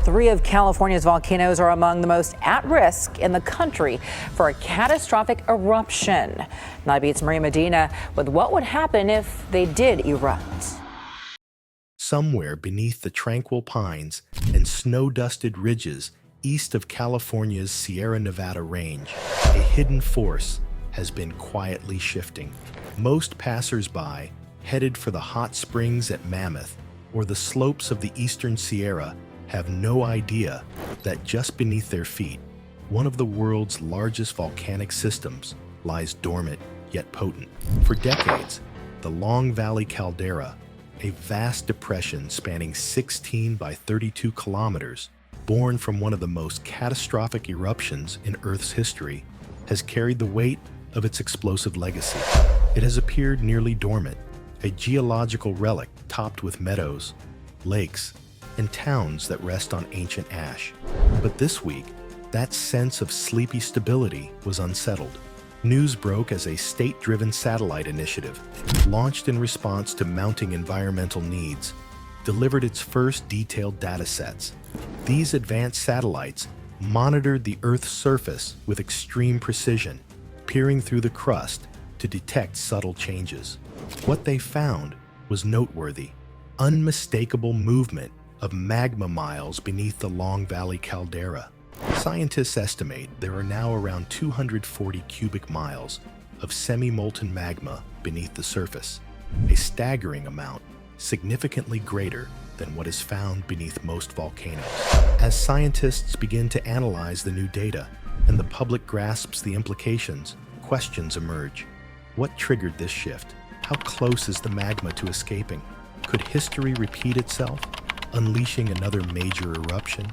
3 of California's volcanoes are among the most at risk in the country for a catastrophic eruption. Nightbeat's Maria Medina with what would happen if they did erupt. Somewhere beneath the tranquil pines and snow-dusted ridges east of California's Sierra Nevada range, a hidden force has been quietly shifting. Most passers-by, headed for the hot springs at Mammoth or the slopes of the eastern Sierra, have no idea that just beneath their feet, one of the world's largest volcanic systems lies dormant yet potent. For decades, the Long Valley Caldera, a vast depression spanning 16 by 32 kilometers, born from one of the most catastrophic eruptions in Earth's history, has carried the weight of its explosive legacy. It has appeared nearly dormant, a geological relic topped with meadows, lakes, and towns that rest on ancient ash. But this week, that sense of sleepy stability was unsettled. News broke as a state-driven satellite initiative, launched in response to mounting environmental needs, delivered its first detailed datasets. These advanced satellites monitored the Earth's surface with extreme precision, peering through the crust to detect subtle changes. What they found was noteworthy: unmistakable movement of magma miles beneath the Long Valley Caldera. Scientists estimate there are now around 240 cubic miles of semi-molten magma beneath the surface, a staggering amount, significantly greater than what is found beneath most volcanoes. As scientists begin to analyze the new data and the public grasps the implications, questions emerge. What triggered this shift? How close is the magma to escaping? Could history repeat itself, unleashing another major eruption?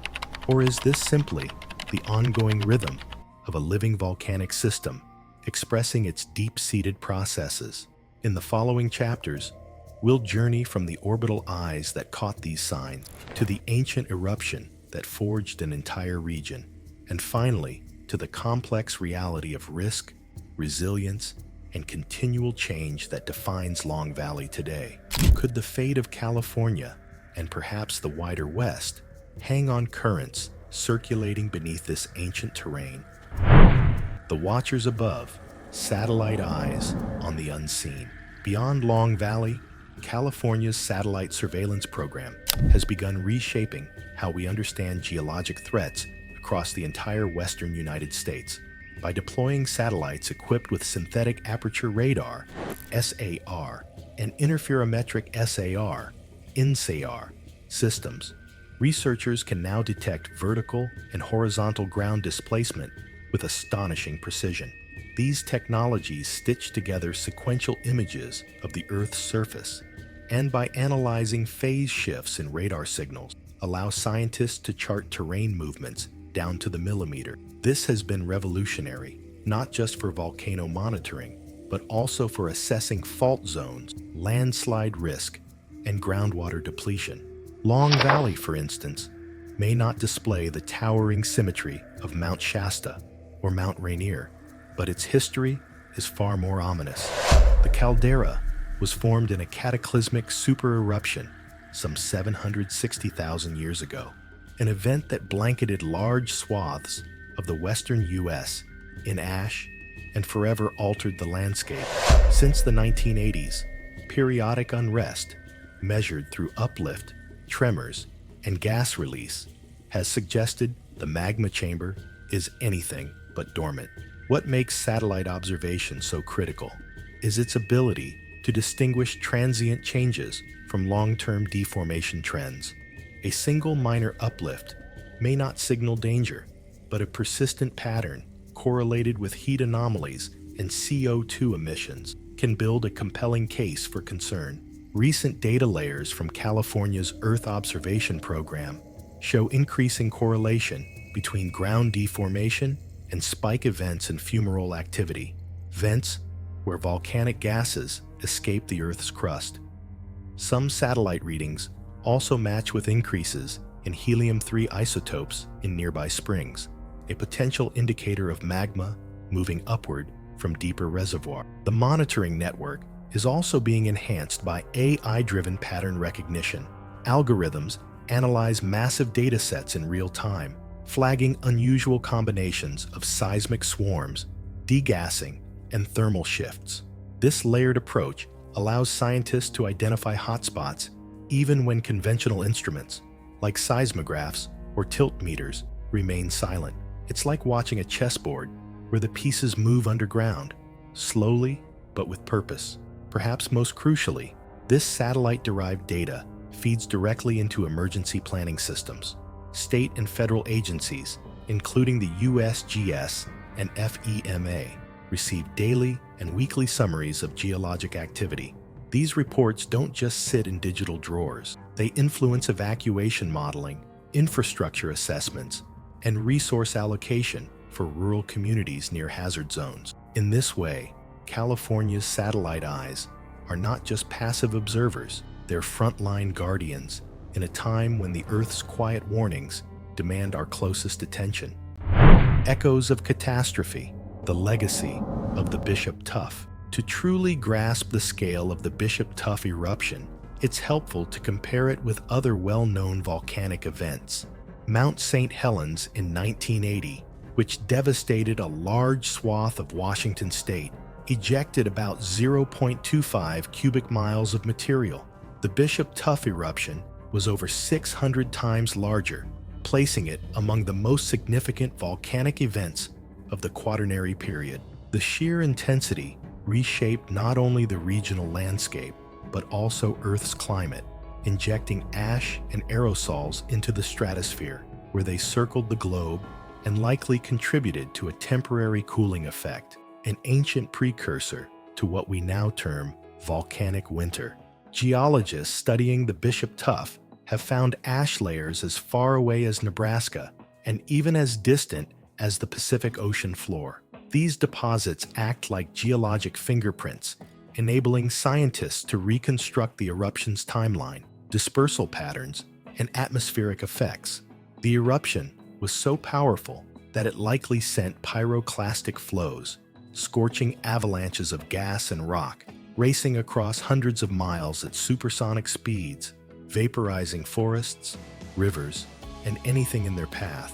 Or is this simply the ongoing rhythm of a living volcanic system expressing its deep-seated processes? In the following chapters, we'll journey from the orbital eyes that caught these signs to the ancient eruption that forged an entire region, and finally to the complex reality of risk, resilience, and continual change that defines Long Valley today. Could the fate of California, and perhaps the wider West, hang on currents circulating beneath this ancient terrain? The watchers above, satellite eyes on the unseen. Beyond Long Valley, California's satellite surveillance program has begun reshaping how we understand geologic threats across the entire western United States. By deploying satellites equipped with synthetic aperture radar, SAR, and interferometric SAR, INSAR, systems, researchers can now detect vertical and horizontal ground displacement with astonishing precision. These technologies stitch together sequential images of the Earth's surface, and by analyzing phase shifts in radar signals, allow scientists to chart terrain movements down to the millimeter. This has been revolutionary, not just for volcano monitoring, but also for assessing fault zones, landslide risk, and groundwater depletion. Long Valley, for instance, may not display the towering symmetry of Mount Shasta or Mount Rainier, but its history is far more ominous. The caldera was formed in a cataclysmic supereruption some 760,000 years ago, an event that blanketed large swaths of the western U.S. in ash and forever altered the landscape. Since the 1980s, periodic unrest, measured through uplift, tremors, and gas release, has suggested the magma chamber is anything but dormant. What makes satellite observation so critical is its ability to distinguish transient changes from long-term deformation trends. A single minor uplift may not signal danger, but a persistent pattern correlated with heat anomalies and CO2 emissions can build a compelling case for concern. Recent data layers from California's Earth Observation Program show increasing correlation between ground deformation and spike events in fumarole activity, vents where volcanic gases escape the Earth's crust. Some satellite readings also match with increases in helium-3 isotopes in nearby springs, a potential indicator of magma moving upward from deeper reservoir. The monitoring network is also being enhanced by AI-driven pattern recognition, algorithms analyze massive data sets in real time, flagging unusual combinations of seismic swarms, degassing, and thermal shifts. This layered approach allows scientists to identify hotspots even when conventional instruments, like seismographs or tilt meters, remain silent. It's like watching a chessboard where the pieces move underground, slowly but with purpose. Perhaps most crucially, this satellite-derived data feeds directly into emergency planning systems. State and federal agencies, including the USGS and FEMA, receive daily and weekly summaries of geologic activity. These reports don't just sit in digital drawers. They influence evacuation modeling, infrastructure assessments, and resource allocation for rural communities near hazard zones. In this way, California's satellite eyes are not just passive observers, they're frontline guardians in a time when the Earth's quiet warnings demand our closest attention. Echoes of Catastrophe, the legacy of the Bishop Tuff. To truly grasp the scale of the Bishop Tuff eruption, it's helpful to compare it with other well-known volcanic events. Mount St. Helens in 1980, which devastated a large swath of Washington state, ejected about 0.25 cubic miles of material. The Bishop Tuff eruption was over 600 times larger, placing it among the most significant volcanic events of the Quaternary period. The sheer intensity reshaped not only the regional landscape, but also Earth's climate, injecting ash and aerosols into the stratosphere, where they circled the globe and likely contributed to a temporary cooling effect, an ancient precursor to what we now term volcanic winter. Geologists studying the Bishop Tuff have found ash layers as far away as Nebraska and even as distant as the Pacific Ocean floor. These deposits act like geologic fingerprints, enabling scientists to reconstruct the eruption's timeline, dispersal patterns, and atmospheric effects. The eruption was so powerful that it likely sent pyroclastic flows, scorching avalanches of gas and rock, racing across hundreds of miles at supersonic speeds, vaporizing forests, rivers, and anything in their path.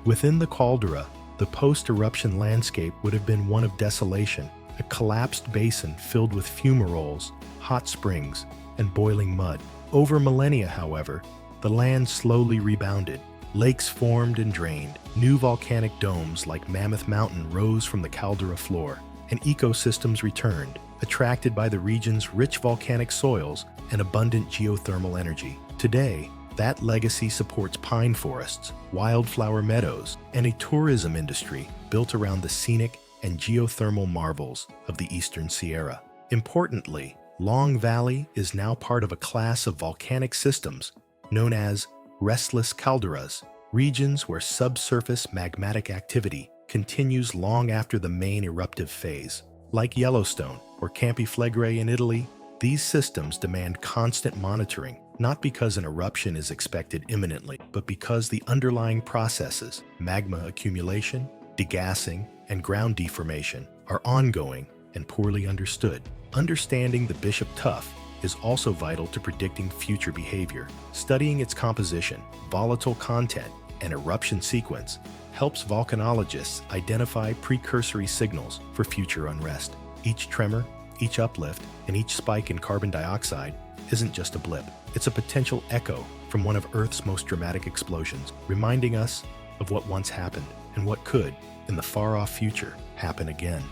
Within the caldera, the post-eruption landscape would have been one of desolation, a collapsed basin filled with fumaroles, hot springs, and boiling mud. Over millennia, however, the land slowly rebounded. Lakes formed and drained, new volcanic domes like Mammoth Mountain rose from the caldera floor, and ecosystems returned, attracted by the region's rich volcanic soils and abundant geothermal energy. Today, that legacy supports pine forests, wildflower meadows, and a tourism industry built around the scenic and geothermal marvels of the Eastern Sierra. Importantly, Long Valley is now part of a class of volcanic systems known as restless calderas, regions where subsurface magmatic activity continues long after the main eruptive phase. Like Yellowstone or Campi Flegrei in Italy, these systems demand constant monitoring, not because an eruption is expected imminently, but because the underlying processes, magma accumulation, degassing, and ground deformation, are ongoing and poorly understood. Understanding the Bishop Tuff is also vital to predicting future behavior. Studying its composition, volatile content, and eruption sequence helps volcanologists identify precursory signals for future unrest. Each tremor, each uplift, and each spike in carbon dioxide isn't just a blip. It's a potential echo from one of Earth's most dramatic explosions, reminding us of what once happened and what could, in the far-off future, happen again.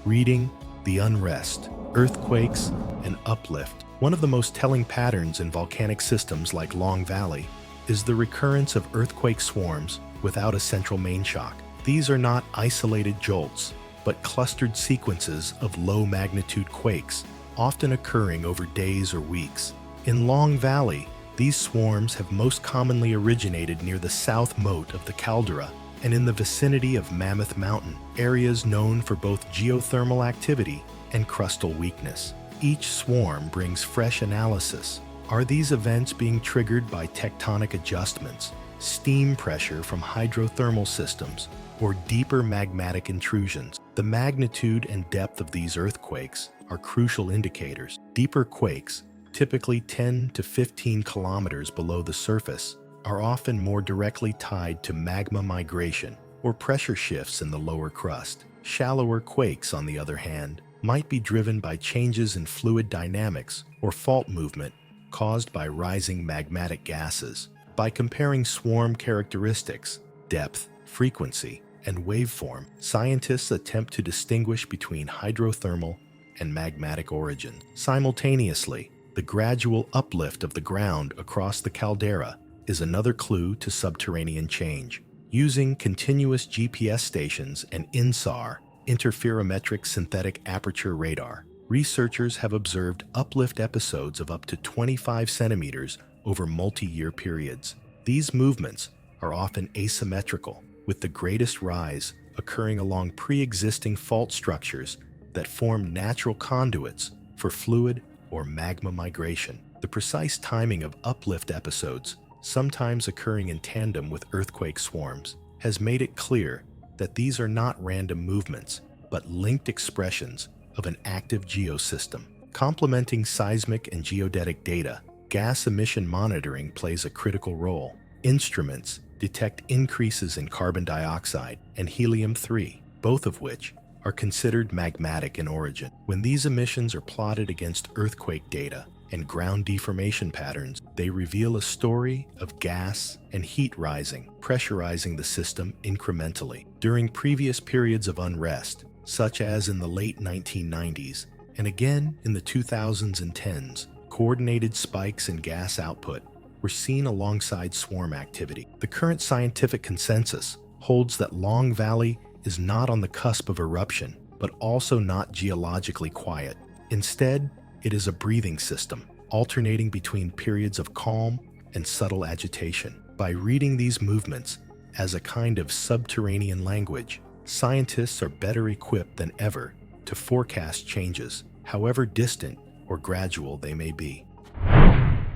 Reading the Unrest, Earthquakes, and Uplift. One of the most telling patterns in volcanic systems like Long Valley is the recurrence of earthquake swarms without a central main shock. These are not isolated jolts, but clustered sequences of low-magnitude quakes, often occurring over days or weeks. In Long Valley, these swarms have most commonly originated near the south moat of the caldera and in the vicinity of Mammoth Mountain, areas known for both geothermal activity and crustal weakness. Each swarm brings fresh analysis. Are these events being triggered by tectonic adjustments, steam pressure from hydrothermal systems, or deeper magmatic intrusions? The magnitude and depth of these earthquakes are crucial indicators. Deeper quakes, typically 10 to 15 kilometers below the surface, are often more directly tied to magma migration or pressure shifts in the lower crust. Shallower quakes, on the other hand, might be driven by changes in fluid dynamics or fault movement caused by rising magmatic gases. By comparing swarm characteristics, depth, frequency, and waveform, scientists attempt to distinguish between hydrothermal and magmatic origin. Simultaneously, the gradual uplift of the ground across the caldera is another clue to subterranean change. Using continuous GPS stations and INSAR, interferometric synthetic aperture radar, researchers have observed uplift episodes of up to 25 centimeters over multi-year periods. These movements are often asymmetrical, with the greatest rise occurring along pre-existing fault structures that form natural conduits for fluid or magma migration. The precise timing of uplift episodes, sometimes occurring in tandem with earthquake swarms, has made it clear that these are not random movements, but linked expressions of an active geosystem. Complementing seismic and geodetic data, gas emission monitoring plays a critical role. Instruments detect increases in carbon dioxide and helium-3, both of which are considered magmatic in origin. When these emissions are plotted against earthquake data and ground deformation patterns, they reveal a story of gas and heat rising, pressurizing the system incrementally. During previous periods of unrest, such as in the late 1990s and again in the 2000s and 10s, coordinated spikes in gas output were seen alongside swarm activity. The current scientific consensus holds that Long Valley is not on the cusp of eruption, but also not geologically quiet. Instead, it is a breathing system, alternating between periods of calm and subtle agitation. By reading these movements as a kind of subterranean language, scientists are better equipped than ever to forecast changes, however distant or gradual they may be.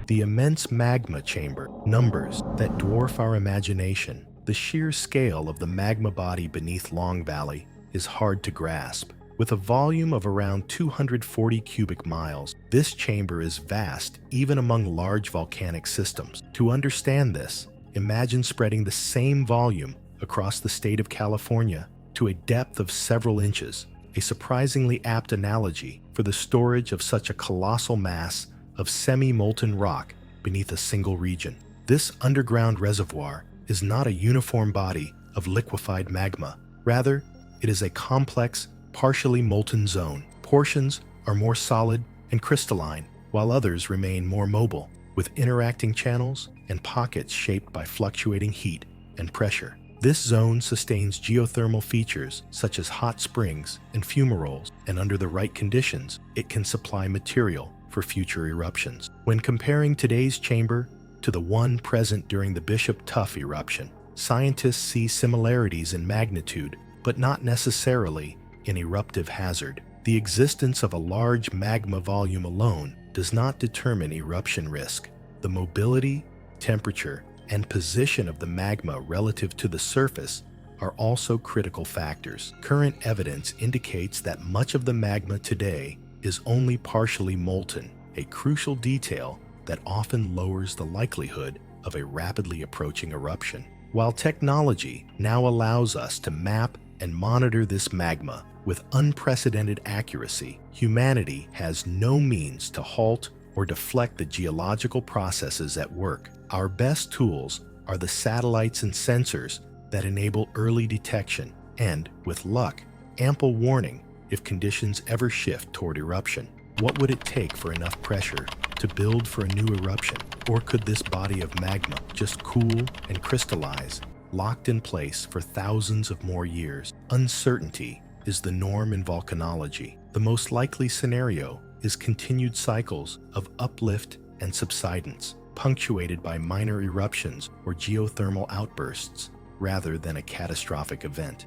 The immense magma chamber, numbers that dwarf our imagination. The sheer scale of the magma body beneath Long Valley is hard to grasp. With a volume of around 240 cubic miles, this chamber is vast even among large volcanic systems. To understand this, imagine spreading the same volume across the state of California to a depth of several inches, a surprisingly apt analogy for the storage of such a colossal mass of semi-molten rock beneath a single region. This underground reservoir is not a uniform body of liquefied magma. Rather, it is a complex, partially molten zone. Portions are more solid and crystalline, while others remain more mobile, with interacting channels and pockets shaped by fluctuating heat and pressure. This zone sustains geothermal features such as hot springs and fumaroles, and under the right conditions, it can supply material for future eruptions. When comparing today's chamber to the one present during the Bishop Tuff eruption, scientists see similarities in magnitude, but not necessarily in eruptive hazard. The existence of a large magma volume alone does not determine eruption risk. The mobility, temperature, and position of the magma relative to the surface are also critical factors. Current evidence indicates that much of the magma today is only partially molten, a crucial detail that often lowers the likelihood of a rapidly approaching eruption. While technology now allows us to map and monitor this magma with unprecedented accuracy, humanity has no means to halt or deflect the geological processes at work. Our best tools are the satellites and sensors that enable early detection and, with luck, ample warning if conditions ever shift toward eruption. What would it take for enough pressure to build for a new eruption? Or could this body of magma just cool and crystallize, locked in place for thousands of more years? Uncertainty is the norm in volcanology. The most likely scenario is continued cycles of uplift and subsidence, punctuated by minor eruptions or geothermal outbursts, rather than a catastrophic event.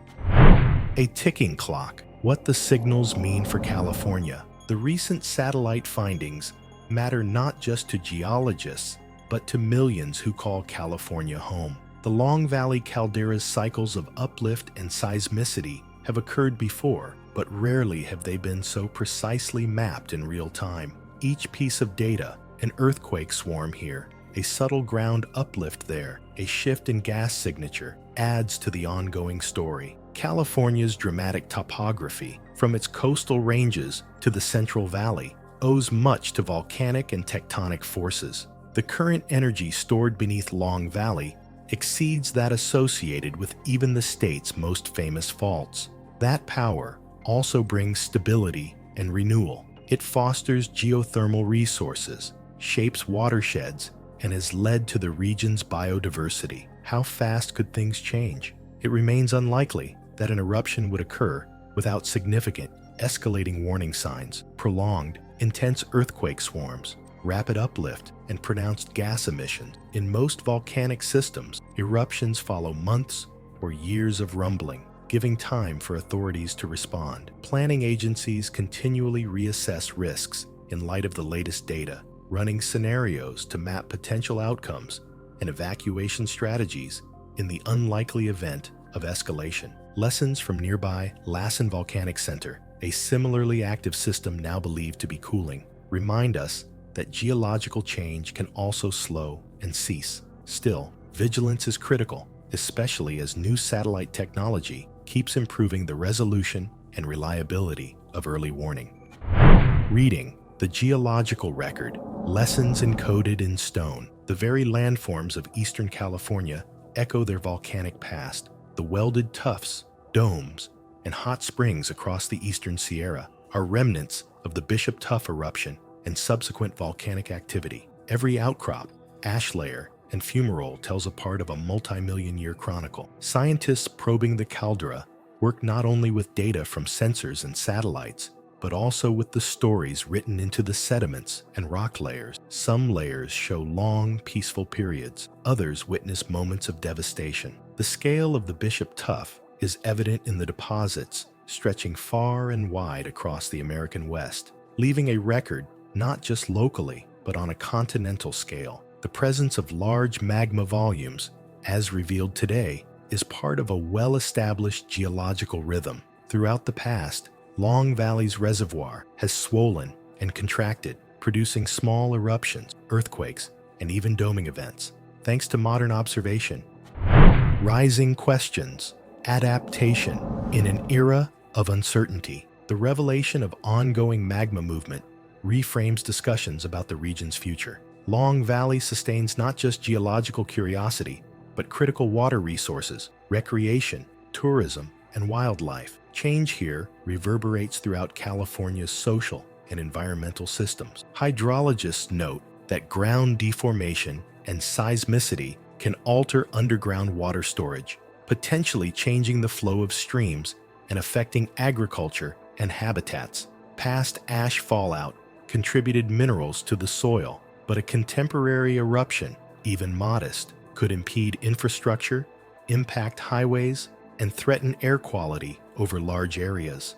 A ticking clock. What the signals mean for California. The recent satellite findings matter not just to geologists, but to millions who call California home. The Long Valley caldera's cycles of uplift and seismicity have occurred before, but rarely have they been so precisely mapped in real time. Each piece of data, an earthquake swarm here, a subtle ground uplift there, a shift in gas signature, adds to the ongoing story. California's dramatic topography, from its coastal ranges to the Central Valley, owes much to volcanic and tectonic forces. The current energy stored beneath Long Valley exceeds that associated with even the state's most famous faults. That power also brings stability and renewal. It fosters geothermal resources, shapes watersheds, and has led to the region's biodiversity. How fast could things change? It remains unlikely that an eruption would occur without significant, escalating warning signs, prolonged, intense earthquake swarms, rapid uplift, and pronounced gas emissions. In most volcanic systems, eruptions follow months or years of rumbling, giving time for authorities to respond. Planning agencies continually reassess risks in light of the latest data, running scenarios to map potential outcomes and evacuation strategies in the unlikely event of escalation. Lessons from nearby Lassen Volcanic Center, a similarly active system now believed to be cooling, remind us that geological change can also slow and cease. Still, vigilance is critical, especially as new satellite technology keeps improving the resolution and reliability of early warning. Reading the geological record, lessons encoded in stone. The very landforms of Eastern California echo their volcanic past. The welded tuffs, domes, and hot springs across the eastern Sierra are remnants of the Bishop Tuff eruption and subsequent volcanic activity. Every outcrop, ash layer, and fumarole tells a part of a multi-million-year chronicle. Scientists probing the Caldera work not only with data from sensors and satellites, but also with the stories written into the sediments and rock layers. Some layers show long, peaceful periods. Others witness moments of devastation. The scale of the Bishop Tuff is evident in the deposits stretching far and wide across the American West, leaving a record not just locally, but on a continental scale. The presence of large magma volumes, as revealed today, is part of a well-established geological rhythm. Throughout the past, Long Valley's reservoir has swollen and contracted, producing small eruptions, earthquakes, and even doming events. Thanks to modern observation, rising questions, adaptation in an era of uncertainty. The revelation of ongoing magma movement reframes discussions about the region's future. Long Valley sustains not just geological curiosity, but critical water resources, recreation, tourism, and wildlife. Change here reverberates throughout California's social and environmental systems. Hydrologists note that ground deformation and seismicity can alter underground water storage, potentially changing the flow of streams and affecting agriculture and habitats. Past ash fallout contributed minerals to the soil, but a contemporary eruption, even modest, could impede infrastructure, impact highways, and threaten air quality over large areas.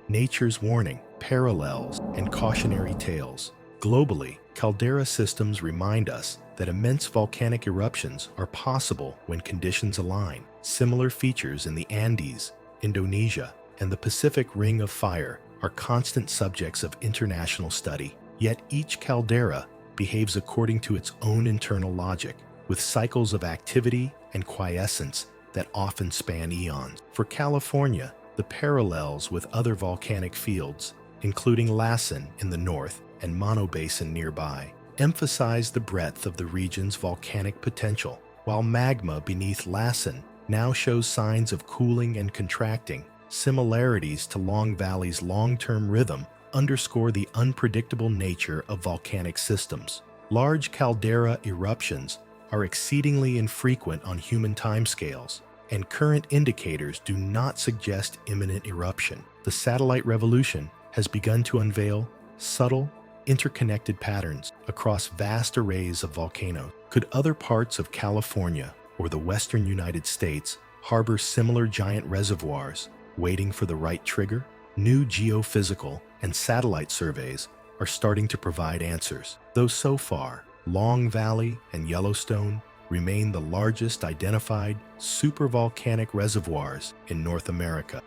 Nature's warning, parallels, and cautionary tales. Globally, caldera systems remind us that immense volcanic eruptions are possible when conditions align. Similar features in the Andes, Indonesia, and the Pacific Ring of Fire are constant subjects of international study. Yet each caldera behaves according to its own internal logic, with cycles of activity and quiescence that often span eons. For California, the parallels with other volcanic fields, including Lassen in the north and Mono Basin nearby, emphasize the breadth of the region's volcanic potential. While magma beneath Lassen now shows signs of cooling and contracting, similarities to Long Valley's long-term rhythm underscore the unpredictable nature of volcanic systems. Large caldera eruptions are exceedingly infrequent on human timescales, and current indicators do not suggest imminent eruption. The satellite revolution has begun to unveil subtle, interconnected patterns across vast arrays of volcanoes. Could other parts of California or the western United States harbor similar giant reservoirs waiting for the right trigger? New geophysical and satellite surveys are starting to provide answers, though so far, Long Valley and Yellowstone remain the largest identified supervolcanic reservoirs in North America.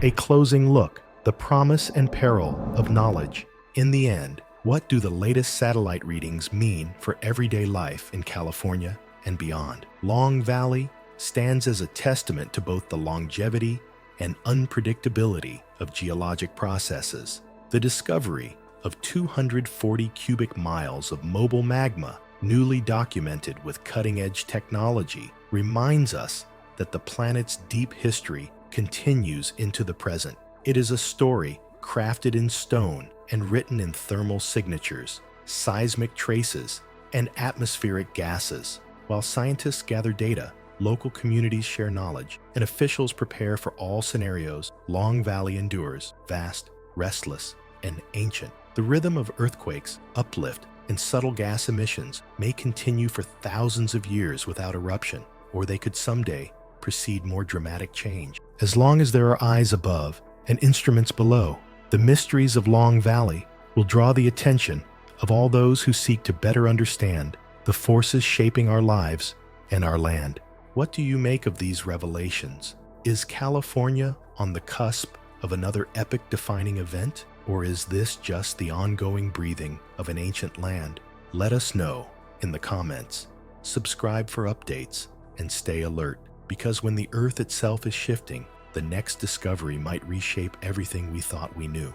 A closing look, the promise and peril of knowledge. In the end, what do the latest satellite readings mean for everyday life in California and beyond? Long Valley stands as a testament to both the longevity and unpredictability of geologic processes. The discovery of 240 cubic miles of mobile magma, newly documented with cutting-edge technology, reminds us that the planet's deep history continues into the present. It is a story crafted in stone and written in thermal signatures, seismic traces, and atmospheric gases. While scientists gather data, local communities share knowledge, and officials prepare for all scenarios, Long Valley endures, vast, restless, and ancient. The rhythm of earthquakes, uplift, and subtle gas emissions may continue for thousands of years without eruption, or they could someday precede more dramatic change. As long as there are eyes above and instruments below, the mysteries of Long Valley will draw the attention of all those who seek to better understand the forces shaping our lives and our land. What do you make of these revelations? Is California on the cusp of another epic-defining event? Or is this just the ongoing breathing of an ancient land? Let us know in the comments. Subscribe for updates and stay alert, because when the Earth itself is shifting, the next discovery might reshape everything we thought we knew.